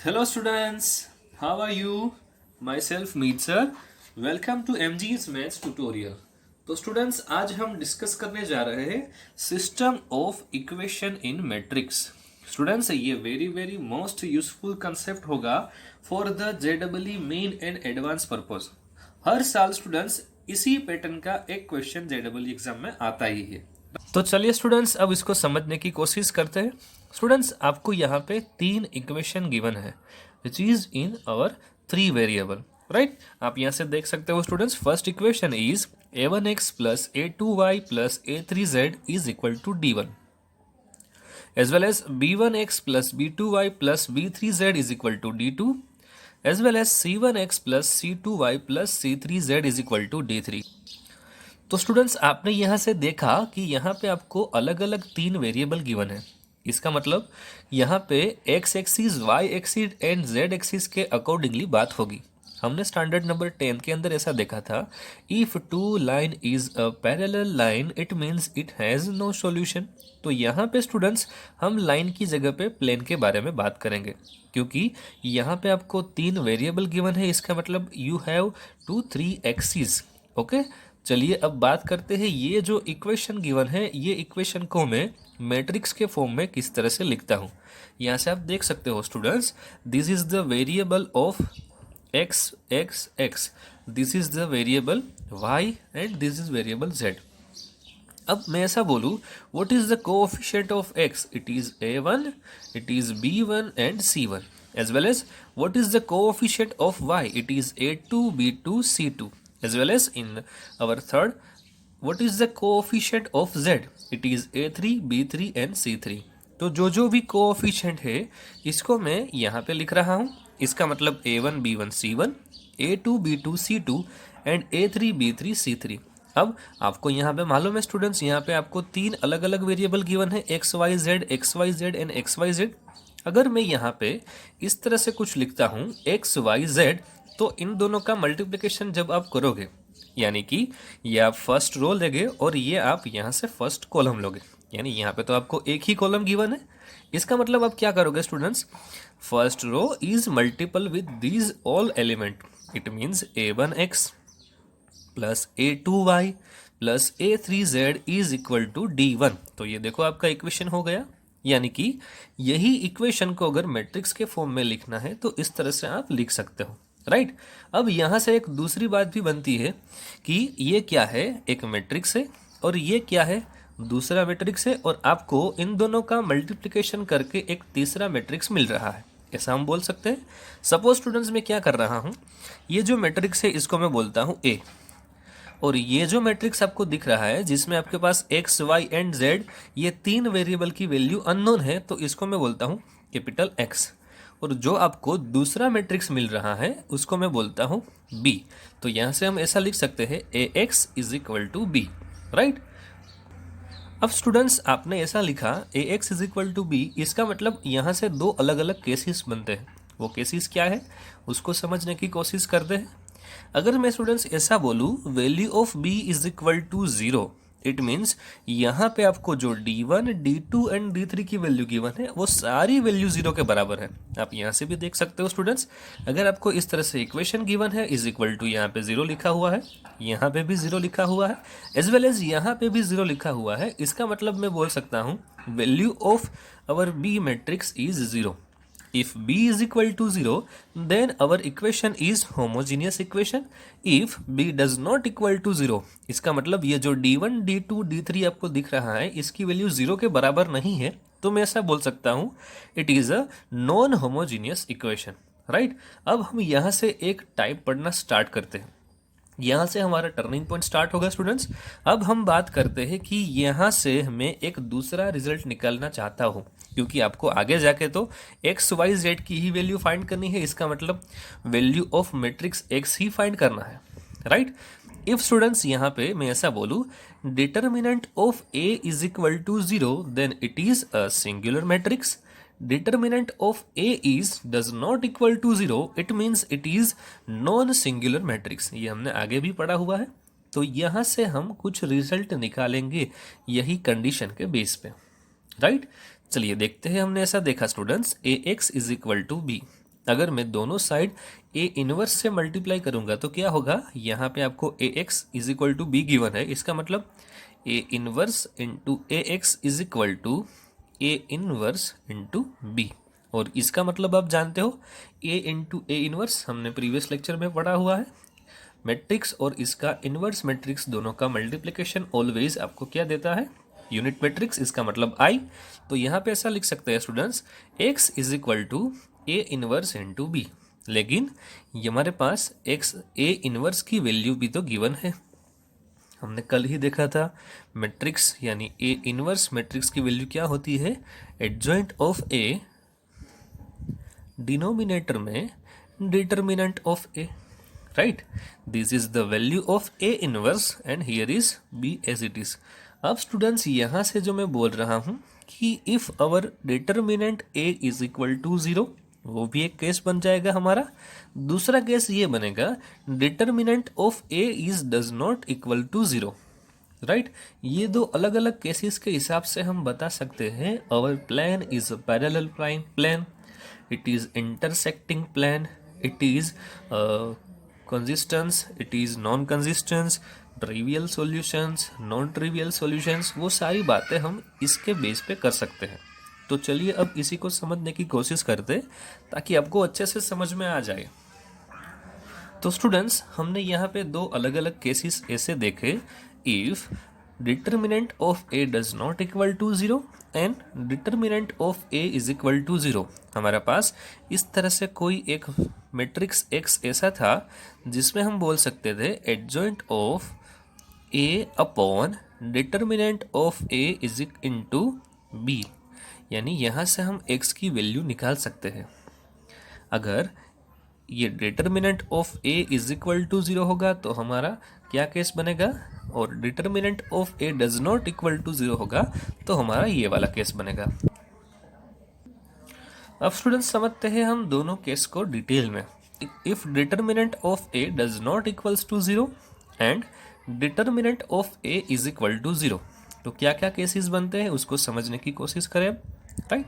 Hello students, how are you? Myself Meet sir. Welcome to MG's Maths tutorial. तो students आज हम discuss करने जा रहे हैं system of equation in matrix. Students ये वेरी मोस्ट यूजफुल कंसेप्ट होगा फॉर द जेडबलई मेन एंड एडवांस पर्पस। हर साल स्टूडेंट्स इसी पैटर्न का एक क्वेश्चन जेडबलई एग्जाम में आता ही है। तो चलिए स्टूडेंट्स अब इसको समझने की कोशिश करते हैं। स्टूडेंट्स आपको यहाँ पे तीन इक्वेशन गिवन है which is in our three variable, right. आप यहाँ से देख सकते हो students, first equation is a1x plus a2y plus a3z is equal to d1 as well as b1x plus b2y plus b3z is equal to d2 as well as c1x plus c2y plus c3z is equal to d3। तो students आपने यहाँ से देखा कि यहाँ पे आपको अलग अलग तीन वेरिएबल गिवन है। इसका मतलब यहाँ पे x axis, y axis and z axis के अकॉर्डिंगली बात होगी। हमने स्टैंडर्ड नंबर 10 के अंदर ऐसा देखा था, if two line is a parallel line it means it has no solution. तो यहाँ पे स्टूडेंट्स हम लाइन की जगह पे प्लेन के बारे में बात करेंगे, क्योंकि यहाँ पे आपको तीन वेरिएबल गिवन है। इसका मतलब you have to three axis. Okay, चलिए अब बात करते हैं ये जो इक्वेशन गिवन है, ये इक्वेशन को मैं मैट्रिक्स के फॉर्म में किस तरह से लिखता हूँ। यहाँ से आप देख सकते हो students, this is the variable of x x x, this is the variable y and this is variable z। अब मैं ऐसा बोलूँ, what is the coefficient of x? It is a1, it is b1 and c1 as well as what is the coefficient of y? It is a2, b2, c2 as well as in our third, what is the coefficient of z? It is a3, b3 and c3। तो जो भी coefficient है इसको मैं यहाँ पे लिख रहा हूँ। इसका मतलब a1, b1, c1, a2, b2, c2 and a3, b3, c3। अब आपको यहाँ पे मालूम है स्टूडेंट्स, यहाँ पे आपको तीन अलग अलग वेरिएबल गिवन है, X Y Z and X Y Z. अगर मैं यहाँ पे इस तरह से कुछ लिखता हूँ एक्स वाई जेड, तो इन दोनों का मल्टीप्लिकेशन जब आप करोगे, यानी कि ये आप फर्स्ट रो लेंगे और ये आप यहाँ से फर्स्ट कॉलम लोगे, यानी यहाँ पे तो आपको एक ही कॉलम गिवन है। इसका मतलब आप क्या करोगे students, first row is multiple with these all element. It means a1x plus a2y plus a3z is equal to d1। तो ये देखो आपका इक्वेशन हो गया। यानी कि यही इक्वेशन को अगर मैट्रिक्स के फॉर्म में लिखना है तो इस तरह से आप लिख सकते हो, राइट। अब यहाँ से एक दूसरी बात भी बनती है कि ये क्या है, एक मैट्रिक्स है और ये क्या है, दूसरा मैट्रिक्स है, और आपको इन दोनों का मल्टीप्लिकेशन करके एक तीसरा मैट्रिक्स मिल रहा है, ऐसा हम बोल सकते हैं। सपोज स्टूडेंट्स मैं क्या कर रहा हूँ, ये जो मैट्रिक्स है इसको मैं बोलता हूँ ए, और ये जो मैट्रिक्स आपको दिख रहा है जिसमें आपके पास एक्स वाई एंड जेड ये तीन वेरिएबल की वैल्यू अननोन है, तो इसको मैं बोलता हूँ कैपिटल एक्स। और जो आपको दूसरा मैट्रिक्स मिल रहा है उसको मैं बोलता हूँ बी। तो यहाँ से हम ऐसा लिख सकते हैं A X is equal to B, right. अब स्टूडेंट्स आपने ऐसा लिखा A X is equal to B, इसका मतलब यहाँ से दो अलग अलग केसेस बनते हैं। वो केसेस क्या है उसको समझने की कोशिश करते हैं। अगर मैं स्टूडेंट्स ऐसा बोलूँ value of B is equal to 0, it means यहाँ पे आपको जो d1, d2 एंड d3 की वैल्यू गिवन है वो सारी वैल्यू 0 के बराबर है। आप यहाँ से भी देख सकते हो स्टूडेंट्स, अगर आपको इस तरह से इक्वेशन गिवन है इज इक्वल टू यहाँ पे 0 लिखा हुआ है, यहाँ पे भी 0 लिखा हुआ है, एज वेल एज यहाँ पे भी 0 लिखा हुआ है। इसका मतलब मैं बोल सकता हूँ value of our B matrix is 0। If b is equal to 0, then our equation is homogeneous equation. If b does not equal to 0, इसका मतलब ये जो d1, d2, d3 आपको दिख रहा है इसकी वैल्यू 0 के बराबर नहीं है, तो मैं ऐसा बोल सकता हूँ it is a non homogeneous equation, right. अब हम यहाँ से एक टाइप पढ़ना स्टार्ट करते हैं। यहाँ से हमारा टर्निंग पॉइंट स्टार्ट होगा स्टूडेंट्स। अब हम बात करते हैं कि यहाँ से मैं एक दूसरा रिजल्ट निकालना चाहता हूँ, क्योंकि आपको आगे जाके तो एक्स वाई जेड की ही वैल्यू फाइंड करनी है। इसका मतलब value of matrix x he find करना है, राइट। इफ स्टूडेंट्स यहाँ पे मैं ऐसा बोलूँ determinant of A is equal to 0, then it is a singular matrix. Determinant of A is does not equal to 0, it means it is non singular matrix। ये हमने आगे भी पढ़ा हुआ है। तो यहाँ से हम कुछ रिजल्ट निकालेंगे यही कंडीशन के बेस पे, राइट। चलिए देखते हैं। हमने ऐसा देखा students A X is equal to B, अगर मैं दोनों साइड ए इनवर्स से मल्टीप्लाई करूंगा तो क्या होगा, यहाँ पे आपको A X is equal to B given है, इसका मतलब A inverse into A X is equal to A inverse into B. और इसका मतलब आप जानते हो ए इंटू ए इनवर्स हमने प्रीवियस लेक्चर में पढ़ा हुआ है। मैट्रिक्स और इसका इनवर्स मैट्रिक्स दोनों का मल्टीप्लिकेशन ऑलवेज आपको क्या देता है, यूनिट मैट्रिक्स, इसका मतलब आई। तो यहाँ पे ऐसा लिख सकते हैं students, X is equal to A inverse into B. लेकिन ये हमारे पास एक्स ए इनवर्स की वैल्यू भी तो गिवन है, हमने कल ही देखा था मैट्रिक्स यानी ए इनवर्स मैट्रिक्स की वैल्यू क्या होती है, एडजॉइंट ऑफ ए डिनोमिनेटर में determinant of A, right. This is the value of A inverse and here is B as it is. अब स्टूडेंट्स यहाँ से जो मैं बोल रहा हूँ कि if our determinant A is equal to zero, वो भी एक केस बन जाएगा हमारा। दूसरा केस ये बनेगा determinant of A is does not equal to zero, right. ये दो अलग अलग केसेस के हिसाब से हम बता सकते हैं our plane is a parallel plane, it is intersecting plane, it is consistence, it is non consistence, trivial solutions, non trivial solutions, वो सारी बातें हम इसके बेस पे कर सकते हैं। तो चलिए अब इसी को समझने की कोशिश करते ताकि आपको अच्छे से समझ में आ जाए। तो स्टूडेंट्स हमने यहाँ पे दो अलग अलग केसेस ऐसे देखे, if determinant of A does not equal to zero and determinant of A is equal to zero. हमारे पास इस तरह से कोई एक मैट्रिक्स एक्स ऐसा था जिसमें हम बोल सकते थे adjoint of A upon determinant of A is into B, यानी यहाँ से हम x की वैल्यू निकाल सकते हैं। अगर ये determinant of a is equal to zero होगा तो हमारा क्या केस बनेगा, और determinant of a does not equal to zero होगा तो हमारा ये वाला केस बनेगा। अब स्टूडेंट्स समझते हैं हम दोनों केस को डिटेल में। If determinant of a does not equals to zero and determinant of a is equal to zero, तो क्या क्या केसेस बनते हैं उसको समझने की कोशिश करें, राइट।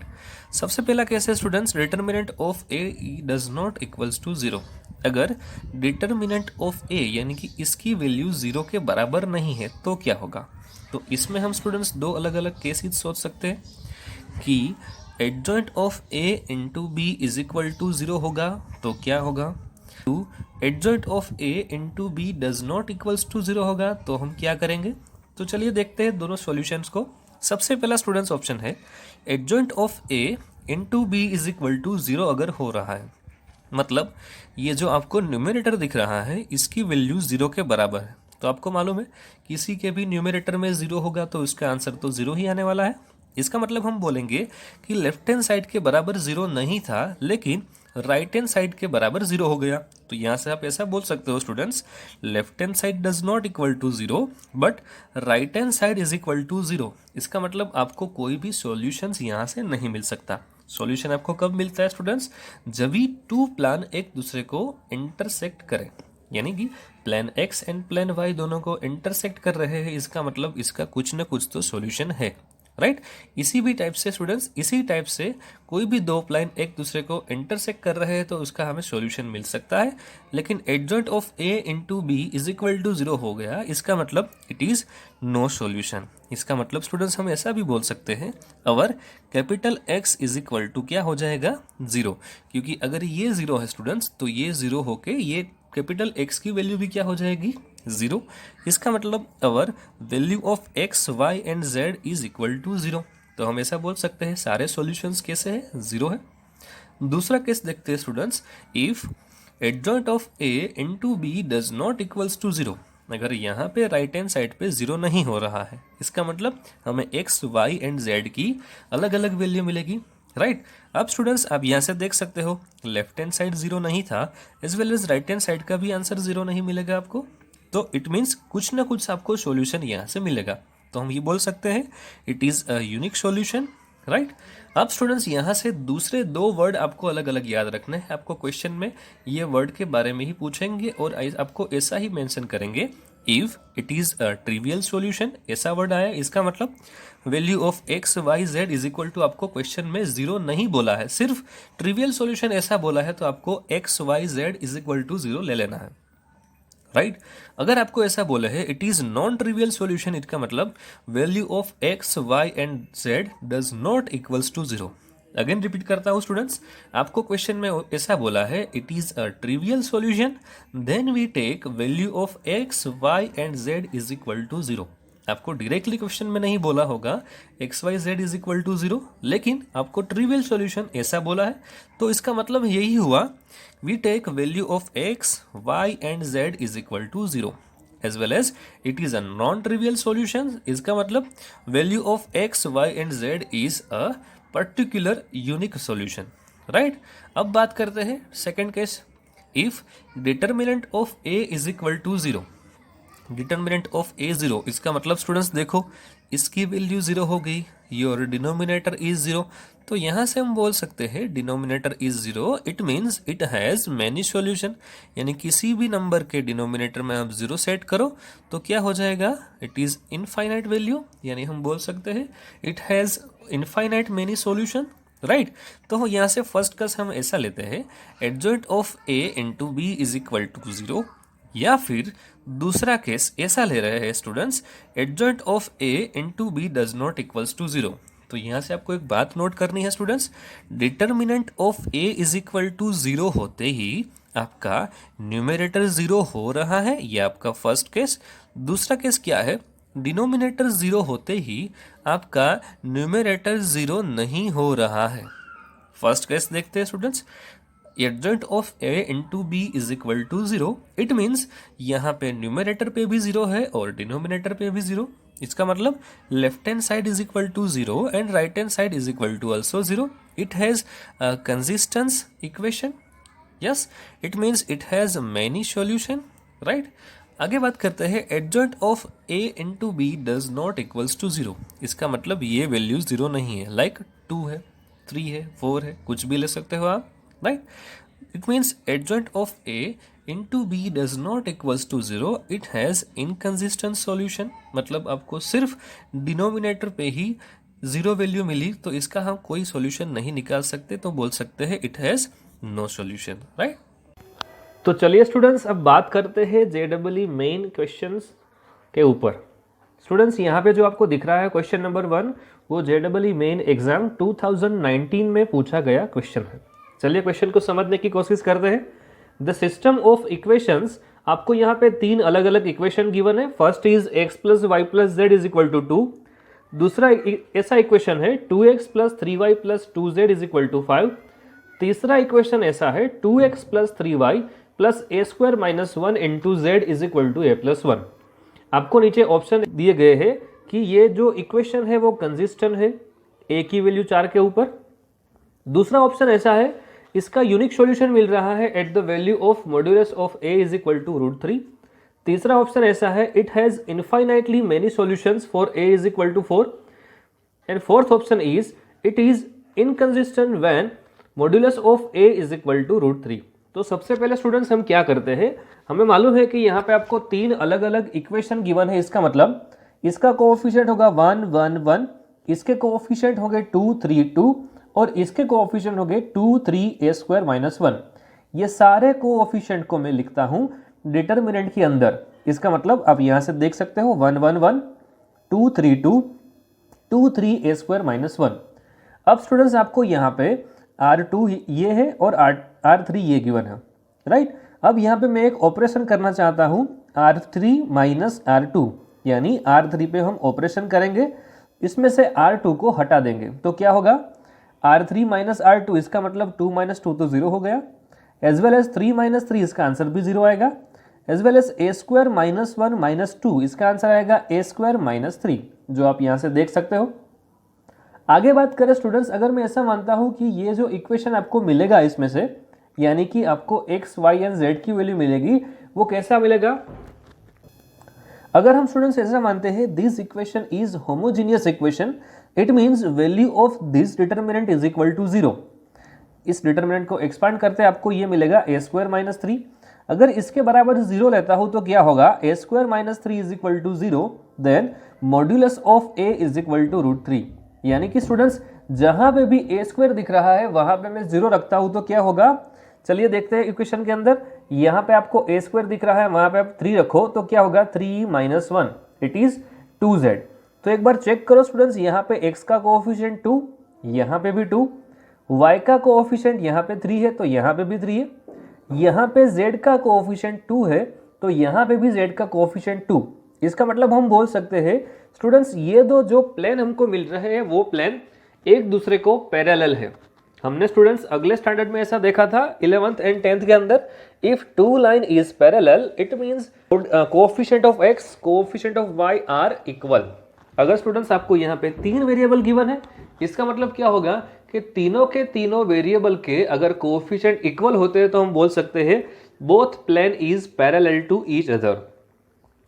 सबसे पहला केस है students determinant of A does not equals to zero. अगर डिटर्मिनेंट ऑफ ए यानी कि इसकी वैल्यू जीरो के बराबर नहीं है तो क्या होगा, तो इसमें हम स्टूडेंट्स दो अलग अलग केसेस सोच सकते हैं कि adjoint of A into B is equal to zero होगा तो क्या होगा, to adjoint of A into B does not equals to zero होगा तो हम क्या करेंगे। तो चलिए देखते हैं दोनों सॉल्यूशंस को। सबसे पहला स्टूडेंट्स ऑप्शन है adjoint of A into B is equal to zero अगर हो रहा है, मतलब ये जो आपको न्यूमरेटर दिख रहा है इसकी वैल्यू जीरो के बराबर है। तो आपको मालूम है किसी के भी न्यूमरेटर में जीरो होगा तो इसका आंसर तो जीरो ही आने वाला है। इसका मतलब हम बोलेंगे कि लेफ्ट हैंड साइड के बराबर जीरो नहीं था लेकिन राइट हैंड साइड के बराबर जीरो हो गया। तो यहाँ से आप ऐसा बोल सकते हो students, left hand side does not equal to zero but right hand side is equal to zero. इसका मतलब आपको कोई भी सॉल्यूशन यहाँ से नहीं मिल सकता। सॉल्यूशन आपको कब मिलता है स्टूडेंट्स, जब भी टू प्लान एक दूसरे को इंटरसेक्ट करें, यानी कि plane X and plane Y दोनों को इंटरसेक्ट कर रहे हैं, इसका मतलब इसका कुछ ना कुछ तो सॉल्यूशन है, राइट। इसी भी टाइप से स्टूडेंट्स, इसी टाइप से कोई भी दो प्लान एक दूसरे को इंटरसेक्ट कर रहे हैं तो उसका हमें सॉल्यूशन मिल सकता है। लेकिन adjoint of A into B is equal to zero हो गया, इसका मतलब इट इज नो सॉल्यूशन। इसका मतलब स्टूडेंट्स हम ऐसा भी बोल सकते हैं our capital X is equal to क्या हो जाएगा, जीरो, क्योंकि अगर ये जीरो है स्टूडेंट्स तो ये जीरो होके ये कैपिटल एक्स की वैल्यू भी क्या हो जाएगी, जीरो। इसका मतलब our value of X Y and Z is equal to zero. तो हम ऐसा बोल सकते हैं सारे सॉल्यूशंस कैसे हैं, जीरो है। दूसरा केस देखते हैं students, if adjoint of A into B does not equals to zero. अगर यहाँ पे राइट हैंड साइड पे जीरो नहीं हो रहा है, इसका मतलब हमें एक्स वाई एंड जेड की अलग अलग वैल्यू मिलेगी, राइट। अब स्टूडेंट्स आप यहाँ से देख सकते हो लेफ्ट हैंड साइड जीरो नहीं था as well as right hand side का भी आंसर जीरो नहीं मिलेगा आपको, तो इट मीन्स कुछ ना कुछ आपको सॉल्यूशन यहाँ से मिलेगा। तो हम ये बोल सकते हैं it is a unique solution, right. अब स्टूडेंट्स यहाँ से दूसरे दो वर्ड आपको अलग अलग याद रखने हैं। आपको क्वेश्चन में ये वर्ड के बारे में ही पूछेंगे और आपको ऐसा ही मेंशन करेंगे if it is a trivial solution, ऐसा वर्ड आया, इसका मतलब value of X Y Z is equal to, आपको क्वेश्चन में जीरो नहीं बोला है, सिर्फ ट्रिवियल सॉल्यूशन ऐसा बोला है, तो आपको X Y Z is equal to zero ले लेना है, राइट अगर आपको ऐसा बोला है it is non trivial solution, इसका मतलब value of X Y and Z does not equals to zero. Again repeat करता हूं स्टूडेंट्स, आपको क्वेश्चन में ऐसा बोला है it is a trivial solution, then we take value of X Y and Z is equal to zero. आपको directly question में नहीं बोला होगा X Y Z is equal to zero, लेकिन आपको ट्रिवियल सॉल्यूशन ऐसा बोला है, तो इसका मतलब यही हुआ we take value of x, y and z is equal to 0 as well as it is a non-trivial solution, इसका मतलब value of x, y and z is a particular unique solution, right? अब बात करते हैं second case, if determinant of a is equal to 0, determinant of A zero, इसका मतलब students देखो इसकी वैल्यू जीरो हो गई, योर डिनोमिनेटर इज जीरो, तो यहाँ से हम बोल सकते हैं denominator is zero, it means it has many solution, यानी किसी भी नंबर के डिनोमिनेटर में आप जीरो सेट करो तो क्या हो जाएगा, इट इज इनफाइनाइट वैल्यू, यानी हम बोल सकते हैं it has infinite many solution, right तो यहाँ से फर्स्ट केस हम ऐसा लेते हैं adjoint of A into B is equal to zero, या फिर दूसरा केस ऐसा ले रहे हैं students adjoint of A into B does not equals to zero. तो यहाँ से आपको एक बात नोट करनी है students, determinant of A is equal to zero होते ही आपका न्यूमरेटर जीरो हो रहा है, ये आपका फर्स्ट केस। दूसरा केस क्या है, डिनोमिनेटर जीरो होते ही आपका न्यूमरेटर जीरो नहीं हो रहा है। फर्स्ट केस देखते हैं students, adjoint of A into B is equal to zero, it means यहाँ पे न्यूमरेटर पे भी जीरो है और डिनोमिनेटर पे भी जीरो, इसका मतलब left hand side is equal to zero and right hand side is equal to also zero, it has consistence equation, yes it means it has many solution, right. आगे बात करते हैं adjoint of A into B does not equals to zero, इसका मतलब ये value zero नहीं है, like 2 है, 3 है, 4 है, कुछ भी ले सकते हो आप, right? It means adjoint of A into B does not equals to 0. It has inconsistent solution. मतलब आपको सिर्फ डिनोमिनेटर पे ही जीरो वैल्यू मिली, तो इसका हम कोई सॉल्यूशन नहीं निकाल सकते, तो बोल सकते हैं it has no solution, right. तो चलिए स्टूडेंट्स अब बात करते हैं जेडबलई मेन क्वेश्चंस के ऊपर। स्टूडेंट्स यहाँ पे जो आपको दिख रहा है क्वेश्चन नंबर 1, वो जेडबलई मेन एग्जाम 2019 में पूछा गया क्वेश्चन है। चलिए क्वेश्चन को समझने की कोशिश करते हैं। द सिस्टम ऑफ इक्वेशंस, आपको यहाँ पे 3 अलग अलग इक्वेशन गिवन है। First is X plus Y plus Z is equal to 2, दूसरा ऐसा इक्वेशन है 2x plus 3y plus 2z is equal to 5, तीसरा इक्वेशन ऐसा है 2x plus 3y plus A square minus 1 into Z is equal to A plus 1। आपको नीचे option दिए गए हैं कि ये जो इक्वेशन है वो कंसिस्टेंट है, ए की वैल्यू 4 के ऊपर। दूसरा ऑप्शन ऐसा है इसका यूनिक सॉल्यूशन मिल रहा है at the value of modulus of A is equal to √3। तीसरा ऑप्शन ऐसा है it has infinitely many solutions for A is equal to 4 and fourth option is it is inconsistent when modulus of A is equal to √3। तो सबसे पहले students हम क्या करते हैं, हमें मालूम है कि यहाँ पे आपको 3 अलग अलग इक्वेशन गिवन है, इसका मतलब इसका कोएफिशिएंट होगा 1 1 1, इसके कोएफिशिएंट होंगे 2 3 2 और इसके कोएफिशिएंट हो गए 2 3 a स्क्वायर माइनस 1। ये सारे कोएफिशिएंट को मैं लिखता हूं डिटर्मिनेंट के अंदर, इसका मतलब आप यहां से देख सकते हो 1 1 1 2 3 2 2 3 a स्क्वायर माइनस 1। अब स्टूडेंट्स आपको यहाँ पे R2 ये है और R3 ये गिवन है, राइट। अब यहाँ पे मैं एक ऑपरेशन करना चाहता हूँ R3 माइनस R2, यानी R3 पे हम ऑपरेशन करेंगे, इसमें से R2 को हटा देंगे, तो क्या होगा R3 माइनस R2, इसका मतलब 2 माइनस 2 तो 0 हो गया, एज वेल एज 3 माइनस 3 इसका आंसर भी 0 आएगा, as well as A square minus 1 minus 2 इसका आंसर आएगा ए स्क्वायर माइनस 3, जो आप यहाँ से देख सकते हो। आगे बात करें स्टूडेंट्स, अगर मैं ऐसा मानता हूँ कि ये जो इक्वेशन आपको मिलेगा इसमें से, यानी कि आपको एक्स वाई एंड जेड की वैल्यू मिलेगी, वो कैसा मिलेगा, अगर हम स्टूडेंट्स ऐसा मानते हैं this equation is homogeneous equation, it means value of this determinant is equal to 0। इस डिटर्मिनेंट को एक्सपांड करते आपको ये मिलेगा ए स्क्वायर माइनस 3। अगर इसके बराबर 0 लेता हूं तो क्या होगा, a square minus 3 is equal to 0, then modulus of a is equal to √3। यानी कि स्टूडेंट्स जहां पे भी a स्क्वायर दिख रहा है वहां पे मैं 0 रखता हूं तो क्या होगा, चलिए देखते हैं इक्वेशन के अंदर। यहाँ पे आपको a स्क्वायर दिख रहा है, वहां पे आप 3 रखो तो क्या होगा, 3 - 1 इट इज 2z। तो एक बार चेक करो स्टूडेंट्स, यहाँ पे x का कोएफिशिएंट 2, यहाँ पे भी 2, y का कोएफिशिएंट यहाँ पे 3 है तो यहाँ पे भी 3 है, यहाँ पे z का कोएफिशिएंट 2 है तो यहाँ पे भी z का कोएफिशिएंट 2। इसका मतलब हम बोल सकते हैं स्टूडेंट्स ये दो जो प्लेन हमको मिल रहे हैं वो प्लेन एक दूसरे को पैरेलल है। हमने स्टूडेंट्स अगले स्टैंडर्ड में ऐसा देखा था 11th एंड 10th के अंदर, if two line is parallel it means coefficient of x coefficient of y are equal. अगर स्टूडेंट्स आपको यहाँ पे 3 वेरिएबल गिवन है, इसका मतलब क्या होगा कि तीनों के तीनों वेरिएबल के अगर कोएफिशिएंट इक्वल होते हैं तो हम बोल सकते हैं both plane is parallel to each other.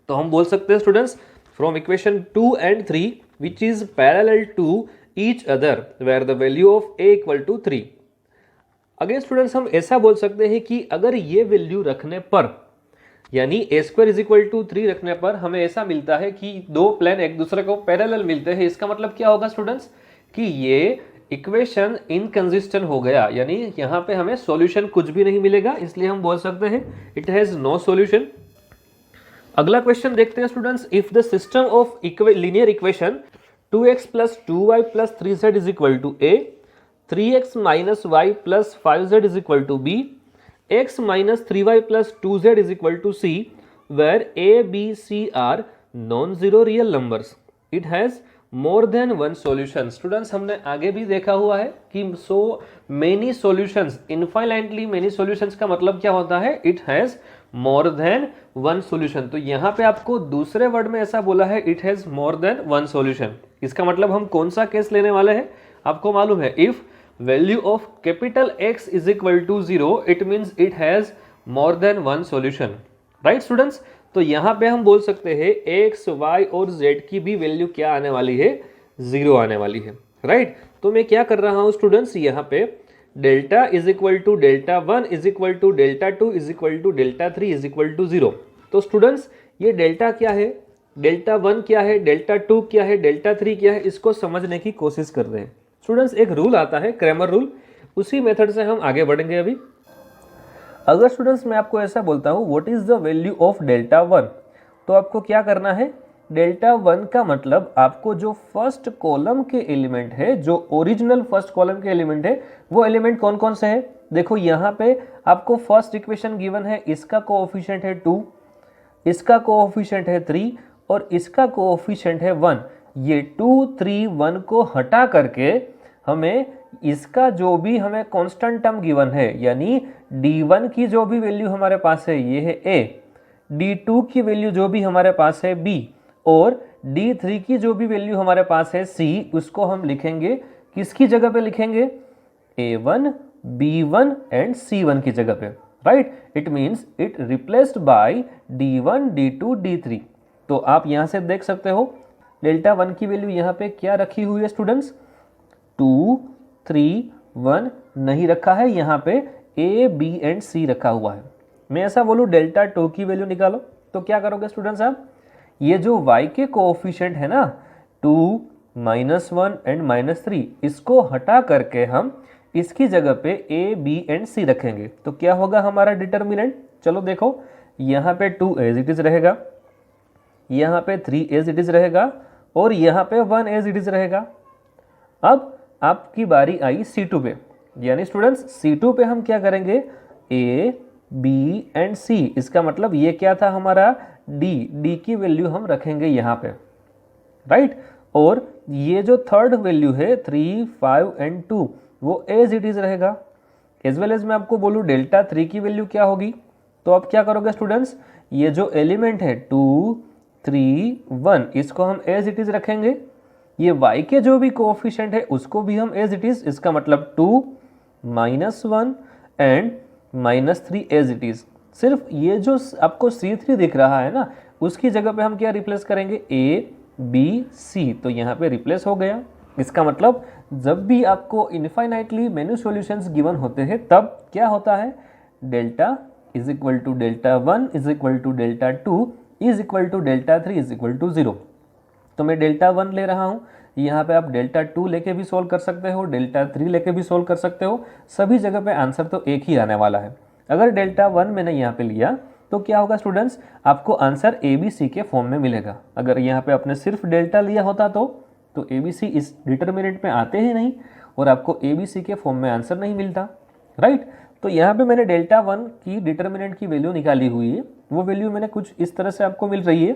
तो हम बोल सकते हैं students from equation 2 and 3 which is parallel to each other where the value of a equal to 3। Again students हम ऐसा बोल सकते हैं कि अगर ये वैल्यू रखने पर, यानी a square is equal to 3 रखने पर हमें ऐसा मिलता है कि दो प्लेन एक दूसरे को पैरेलल मिलते हैं। इसका मतलब क्या होगा स्टूडेंट्स कि ये इक्वेशन इनकंसिस्टेंट हो गया, यानी यहाँ पे हमें सॉल्यूशन कुछ भी नहीं मिलेगा, इसलिए हम बोल सकते हैं इट हैज नो सॉल्यूशन। अगला क्वेश्चन देखते हैं students, if the system of linear equation 2x + 2y + 3z is equal to a, 3x - y + 5z is equal to b, x - 3y + 2z is equal to c, where a, b, c are non-zero real numbers, it has more than one solution। Students हमने आगे भी देखा हुआ है कि so many solutions, infinitely many solutions का मतलब क्या होता है, it has more than one solution। तो यहाँ पे आपको दूसरे वर्ड में ऐसा बोला है it has more than one solution। इसका मतलब हम कौन सा केस लेने वाले हैं, आपको मालूम है, if value of capital X is equal to 0 it means it has more than one solution, right students. तो यहाँ पे हम बोल सकते हैं x, y और z की भी वैल्यू क्या आने वाली है, 0 आने वाली है, राइट। तो मैं क्या कर रहा हूँ स्टूडेंट्स, यहाँ पे delta is equal to delta 1 is equal to delta 2 is equal to delta 3 is equal to 0। तो स्टूडेंट्स ये डेल्टा क्या है, डेल्टा 1 क्या है, डेल्टा 2 क्या है, डेल्टा 3 क्या है, इसको समझने की कोशिश कर रहे हैं स्टूडेंट्स। एक रूल आता है क्रैमर रूल, उसी मेथड से हम आगे बढ़ेंगे अभी। अगर स्टूडेंट्स मैं आपको ऐसा बोलता हूँ what is the value of delta 1, तो आपको क्या करना है, डेल्टा 1 का मतलब आपको जो फर्स्ट कॉलम के एलिमेंट है, जो ओरिजिनल फर्स्ट कॉलम के एलिमेंट है, वो एलिमेंट कौन कौन से है। देखो यहाँ पे आपको फर्स्ट इक्वेशन गिवन है, इसका कोएफिशिएंट है 2, इसका कोएफिशिएंट है 3 और इसका कोएफिशिएंट है 1। ये 2, 3, 1 को हटा करके हमें इसका जो भी हमें कांस्टेंट टर्म गिवन है, यानी d1 की जो भी वैल्यू हमारे पास है ये है a, d2 की वैल्यू जो भी हमारे पास है b और d3 की जो भी वैल्यू हमारे पास है c, उसको हम लिखेंगे किसकी जगह पे लिखेंगे, a1, b1 एंड c1 की जगह पे, right. It means it replaced by d1, d2, d3। तो आप यहाँ से देख सकते हो डेल्टा 1 की वैल्यू यहाँ पे क्या रखी हुई है स्टूडेंट्स, 2, 3, 1 नहीं रखा है, यहाँ पे a, b एंड c रखा हुआ है। मैं ऐसा बोलूँ डेल्टा 2 की वैल्यू निकालो तो क्या करोगे स्टूडेंट्स आप, ये जो y के कोएफिशिएंट है ना 2, -1 एंड -3, इसको हटा करके हम इसकी जगह पे a, b एंड c रखेंगे तो क्या होगा हमारा डिटर्मिनेंट। चलो देखो यहाँ पे 2 एज इट इज रहेगा, यहाँ पे 3 एज इट इज रहेगा और यहाँ पे 1 एज इट इज रहेगा। अब आपकी बारी आई C2 पे, यानी स्टूडेंट्स C2 पे हम क्या करेंगे, A, B एंड C। इसका मतलब ये क्या था हमारा D की वैल्यू हम रखेंगे यहाँ पे, राइट। और ये जो थर्ड वैल्यू है 3, 5 एंड 2 वो एज इट इज रहेगा। एज वेल एज मैं आपको बोलूँ डेल्टा 3 की वैल्यू क्या होगी, तो आप क्या करोगे स्टूडेंट्स, ये जो एलिमेंट है 2, 3, 1 इसको हम एज इट इज रखेंगे, ये y के जो भी कोएफिशिएंट है उसको भी हम एज इट इज, इसका मतलब 2, -1 एंड -3 एज इट इज। सिर्फ ये जो आपको C3 दिख रहा है ना उसकी जगह पे हम क्या रिप्लेस करेंगे, A, B, C। तो यहाँ पे रिप्लेस हो गया। इसका मतलब जब भी आपको इनफाइनाइटली मेनी सॉल्यूशंस गिवन होते हैं तब क्या होता है, delta is equal to delta 1 is equal to delta 2 is equal to delta 3 is equal to 0। तो मैं डेल्टा 1 ले रहा हूँ, यहाँ पे आप डेल्टा 2 लेके भी सोल्व कर सकते हो, डेल्टा 3 लेके भी सोल्व कर सकते हो, सभी जगह पे आंसर तो एक ही आने वाला है। अगर डेल्टा 1 मैंने यहाँ पे लिया तो क्या होगा स्टूडेंट्स, आपको आंसर ए बी सी के फॉर्म में मिलेगा। अगर यहाँ पे आपने सिर्फ डेल्टा लिया होता तो ए बी सी इस डिटर्मिनेंट में आते ही नहीं और आपको ए बी सी के फॉर्म में आंसर नहीं मिलता, राइट। तो यहाँ पे मैंने डेल्टा 1 की डिटर्मिनेंट की वैल्यू निकाली हुई है, वो वैल्यू मैंने कुछ इस तरह से आपको मिल रही है,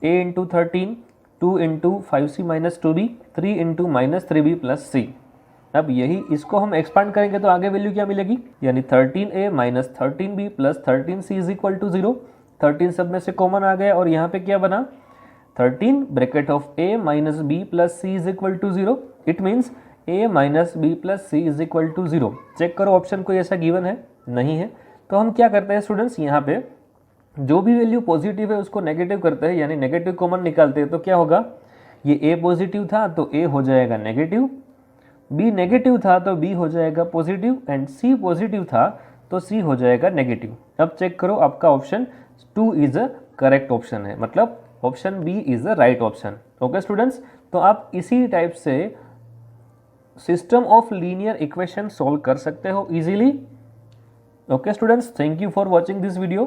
a into 13, 2 into 5c minus 2b, 3 into minus 3b plus c। अब यही इसको हम एक्सपांड करेंगे तो आगे वैल्यू क्या मिलेगी, यानी 13a minus 13b plus 13c is equal to 0। 13 सब में से कॉमन आ गया और यहाँ पे क्या बना, 13 bracket of a minus b plus c is equal to 0। It means a minus b plus c is equal to 0। Check करो ऑप्शन कोई ऐसा गिवन है, नहीं है। तो हम क्या करते हैं स्टूडेंट्स, यहाँ पे जो भी वैल्यू पॉजिटिव है उसको नेगेटिव करते हैं, यानी नेगेटिव कॉमन निकालते हैं। तो क्या होगा, ये a पॉजिटिव था तो a हो जाएगा नेगेटिव, b नेगेटिव था तो b हो जाएगा पॉजिटिव एंड c पॉजिटिव था तो c हो जाएगा नेगेटिव। अब चेक करो आपका option 2 is a correct option है, मतलब option B is the right option. Okay students, तो आप इसी टाइप से system of linear equation solve कर सकते हो easily. Okay students, thank you for watching this video.